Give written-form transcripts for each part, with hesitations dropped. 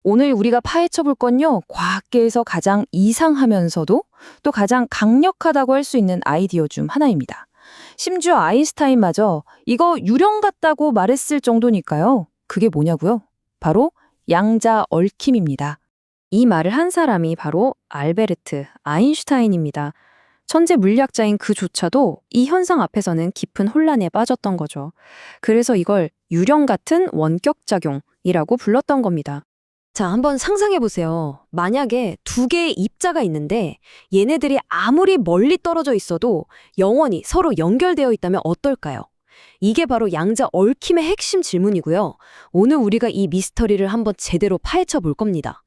오늘 우리가 파헤쳐 볼 건요, 과학계에서 가장 이상하면서도 또 가장 강력하다고 할 수 있는 아이디어 중 하나입니다. 심지어 아인슈타인마저 이거 유령 같다고 말했을 정도니까요. 그게 뭐냐고요? 바로 양자 얽힘입니다. 이 말을 한 사람이 바로 알베르트 아인슈타인입니다. 천재 물리학자인 그조차도 이 현상 앞에서는 깊은 혼란에 빠졌던 거죠. 그래서 이걸 유령 같은 원격작용이라고 불렀던 겁니다. 자, 한번 상상해 보세요. 만약에 두 개의 입자가 있는데 얘네들이 아무리 멀리 떨어져 있어도 영원히 서로 연결되어 있다면 어떨까요? 이게 바로 양자 얽힘의 핵심 질문이고요. 오늘 우리가 이 미스터리를 한번 제대로 파헤쳐 볼 겁니다.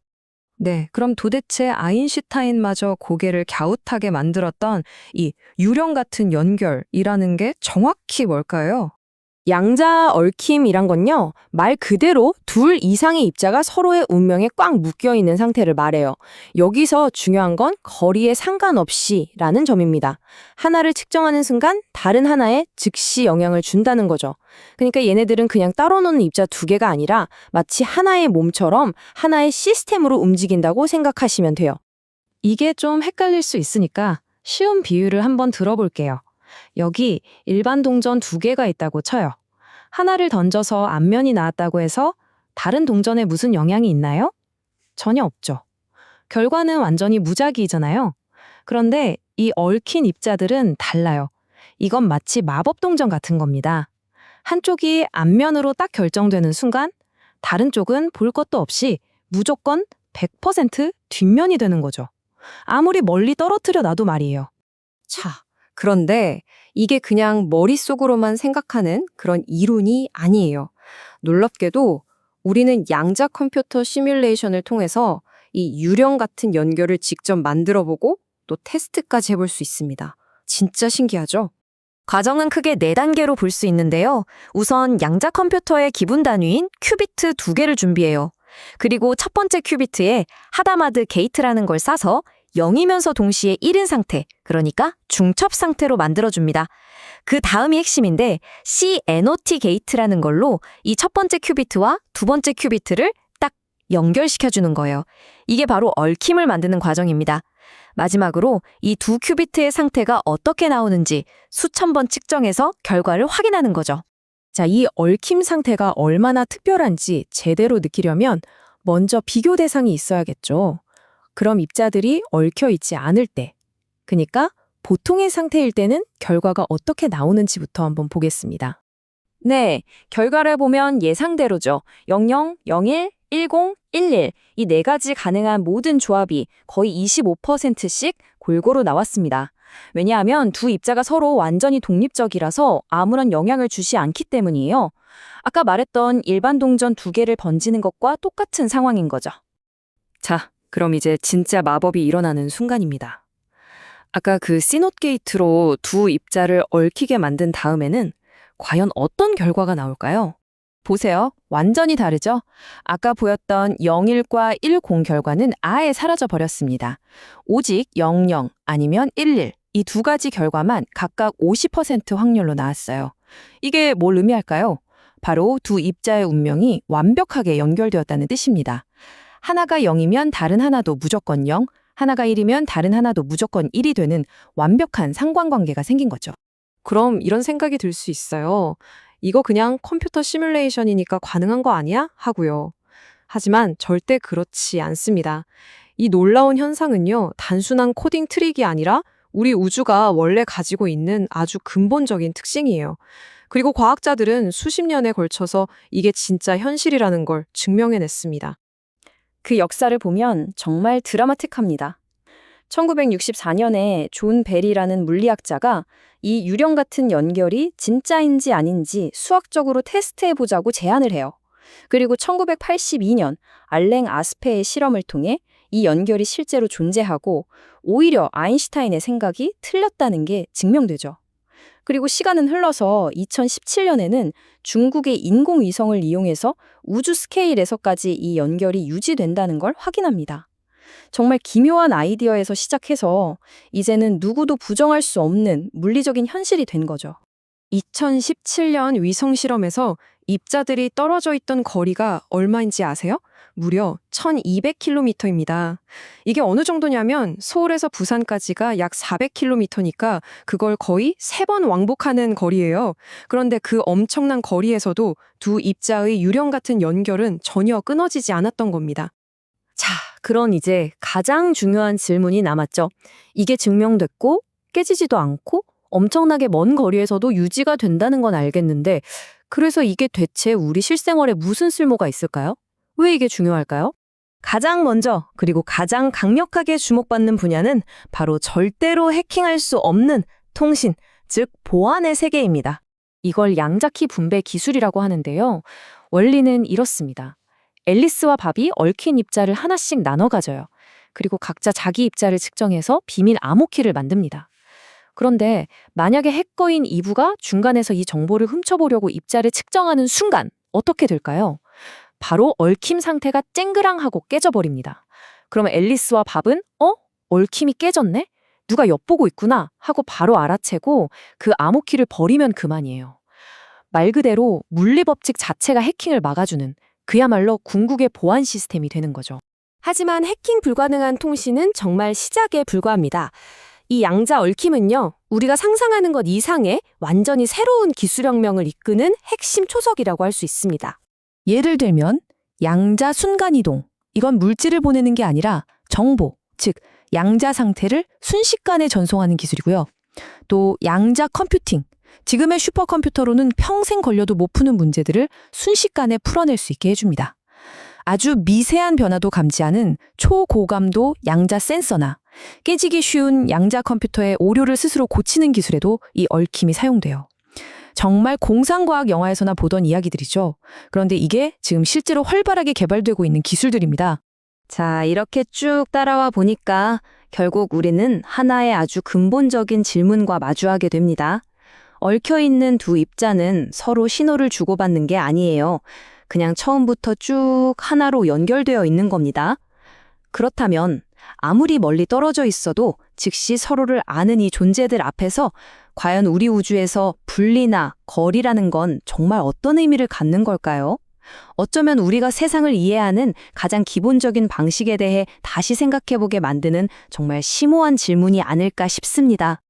네, 그럼 도대체 아인슈타인마저 고개를 갸웃하게 만들었던 이 유령 같은 연결이라는 게 정확히 뭘까요? 양자 얽힘이란 건요, 말 그대로 둘 이상의 입자가 서로의 운명에 꽉 묶여 있는 상태를 말해요. 여기서 중요한 건 거리에 상관없이라는 점입니다. 하나를 측정하는 순간 다른 하나에 즉시 영향을 준다는 거죠. 그러니까 얘네들은 그냥 따로 노는 입자 두 개가 아니라 마치 하나의 몸처럼 하나의 시스템으로 움직인다고 생각하시면 돼요. 이게 좀 헷갈릴 수 있으니까 쉬운 비유를 한번 들어볼게요. 여기 일반 동전 두 개가 있다고 쳐요. 하나를 던져서 앞면이 나왔다고 해서 다른 동전에 무슨 영향이 있나요? 전혀 없죠. 결과는 완전히 무작위잖아요. 그런데 이 얽힌 입자들은 달라요. 이건 마치 마법 동전 같은 겁니다. 한쪽이 앞면으로 딱 결정되는 순간 다른 쪽은 볼 것도 없이 무조건 100% 뒷면이 되는 거죠. 아무리 멀리 떨어뜨려 놔도 말이에요. 자, 그런데 이게 그냥 머릿속으로만 생각하는 그런 이론이 아니에요. 놀랍게도 우리는 양자 컴퓨터 시뮬레이션을 통해서 이 유령 같은 연결을 직접 만들어보고 또 테스트까지 해볼 수 있습니다. 진짜 신기하죠? 과정은 크게 4단계로 볼 수 있는데요. 우선 양자 컴퓨터의 기본 단위인 큐비트 2개를 준비해요. 그리고 첫 번째 큐비트에 하다마드 게이트라는 걸 싸서 0이면서 동시에 1인 상태, 그러니까 중첩 상태로 만들어줍니다. 그 다음이 핵심인데 CNOT 게이트라는 걸로 이 첫 번째 큐비트와 두 번째 큐비트를 딱 연결시켜주는 거예요. 이게 바로 얽힘을 만드는 과정입니다. 마지막으로 이 두 큐비트의 상태가 어떻게 나오는지 수천 번 측정해서 결과를 확인하는 거죠. 자, 이 얽힘 상태가 얼마나 특별한지 제대로 느끼려면 먼저 비교 대상이 있어야겠죠. 그럼 입자들이 얽혀 있지 않을 때, 그러니까 보통의 상태일 때는 결과가 어떻게 나오는지부터 한번 보겠습니다. 네, 결과를 보면 예상대로죠. 00, 01, 10, 11 이 네 가지 가능한 모든 조합이 거의 25%씩 골고루 나왔습니다. 왜냐하면 두 입자가 서로 완전히 독립적이라서 아무런 영향을 주지 않기 때문이에요. 아까 말했던 일반 동전 두 개를 번지는 것과 똑같은 상황인 거죠. 자, 그럼 이제 진짜 마법이 일어나는 순간입니다. 아까 그 시노트 게이트로 두 입자를 얽히게 만든 다음에는 과연 어떤 결과가 나올까요? 보세요. 완전히 다르죠? 아까 보였던 01과 10 결과는 아예 사라져 버렸습니다. 오직 00 아니면 11 이 두 가지 결과만 각각 50% 확률로 나왔어요. 이게 뭘 의미할까요? 바로 두 입자의 운명이 완벽하게 연결되었다는 뜻입니다. 하나가 0이면 다른 하나도 무조건 0, 하나가 1이면 다른 하나도 무조건 1이 되는 완벽한 상관관계가 생긴 거죠. 그럼 이런 생각이 들 수 있어요. 이거 그냥 컴퓨터 시뮬레이션이니까 가능한 거 아니야? 하고요. 하지만 절대 그렇지 않습니다. 이 놀라운 현상은요, 단순한 코딩 트릭이 아니라 우리 우주가 원래 가지고 있는 아주 근본적인 특징이에요. 그리고 과학자들은 수십 년에 걸쳐서 이게 진짜 현실이라는 걸 증명해냈습니다. 그 역사를 보면 정말 드라마틱합니다. 1964년에 존 벨이라는 물리학자가 이 유령 같은 연결이 진짜인지 아닌지 수학적으로 테스트해보자고 제안을 해요. 그리고 1982년 알랭 아스페의 실험을 통해 이 연결이 실제로 존재하고 오히려 아인슈타인의 생각이 틀렸다는 게 증명되죠. 그리고 시간은 흘러서 2017년에는 중국의 인공위성을 이용해서 우주 스케일에서까지 이 연결이 유지된다는 걸 확인합니다. 정말 기묘한 아이디어에서 시작해서 이제는 누구도 부정할 수 없는 물리적인 현실이 된 거죠. 2017년 위성 실험에서 입자들이 떨어져 있던 거리가 얼마인지 아세요? 무려 1200km입니다. 이게 어느 정도냐면 서울에서 부산까지가 약 400km니까 그걸 거의 3번 왕복하는 거리예요. 그런데 그 엄청난 거리에서도 두 입자의 유령 같은 연결은 전혀 끊어지지 않았던 겁니다. 자, 그런 이제 가장 중요한 질문이 남았죠. 이게 증명됐고 깨지지도 않고 엄청나게 먼 거리에서도 유지가 된다는 건 알겠는데 그래서 이게 대체 우리 실생활에 무슨 쓸모가 있을까요? 왜 이게 중요할까요? 가장 먼저 그리고 가장 강력하게 주목받는 분야는 바로 절대로 해킹할 수 없는 통신, 즉 보안의 세계입니다. 이걸 양자키 분배 기술이라고 하는데요. 원리는 이렇습니다. 앨리스와 밥이 얽힌 입자를 하나씩 나눠 가져요. 그리고 각자 자기 입자를 측정해서 비밀 암호키를 만듭니다. 그런데 만약에 해커인 이브가 중간에서 이 정보를 훔쳐보려고 입자를 측정하는 순간 어떻게 될까요? 바로 얽힘 상태가 쨍그랑하고 깨져버립니다. 그러면 앨리스와 밥은 얽힘이 깨졌네? 누가 엿보고 있구나 하고 바로 알아채고 그 암호키를 버리면 그만이에요. 말 그대로 물리법칙 자체가 해킹을 막아주는 그야말로 궁극의 보안 시스템이 되는 거죠. 하지만 해킹 불가능한 통신은 정말 시작에 불과합니다. 이 양자 얽힘은요, 우리가 상상하는 것 이상의 완전히 새로운 기술혁명을 이끄는 핵심 초석이라고 할 수 있습니다. 예를 들면 양자 순간이동. 이건 물질을 보내는 게 아니라 정보, 즉 양자 상태를 순식간에 전송하는 기술이고요. 또 양자 컴퓨팅. 지금의 슈퍼컴퓨터로는 평생 걸려도 못 푸는 문제들을 순식간에 풀어낼 수 있게 해줍니다. 아주 미세한 변화도 감지하는 초고감도 양자 센서나 깨지기 쉬운 양자 컴퓨터의 오류를 스스로 고치는 기술에도 이 얽힘이 사용돼요. 정말 공상과학 영화에서나 보던 이야기들이죠. 그런데 이게 지금 실제로 활발하게 개발되고 있는 기술들입니다. 자, 이렇게 쭉 따라와 보니까 결국 우리는 하나의 아주 근본적인 질문과 마주하게 됩니다. 얽혀있는 두 입자는 서로 신호를 주고받는 게 아니에요. 그냥 처음부터 쭉 하나로 연결되어 있는 겁니다. 그렇다면 아무리 멀리 떨어져 있어도 즉시 서로를 아는 이 존재들 앞에서 과연 우리 우주에서 분리나 거리라는 건 정말 어떤 의미를 갖는 걸까요? 어쩌면 우리가 세상을 이해하는 가장 기본적인 방식에 대해 다시 생각해보게 만드는 정말 심오한 질문이 아닐까 싶습니다.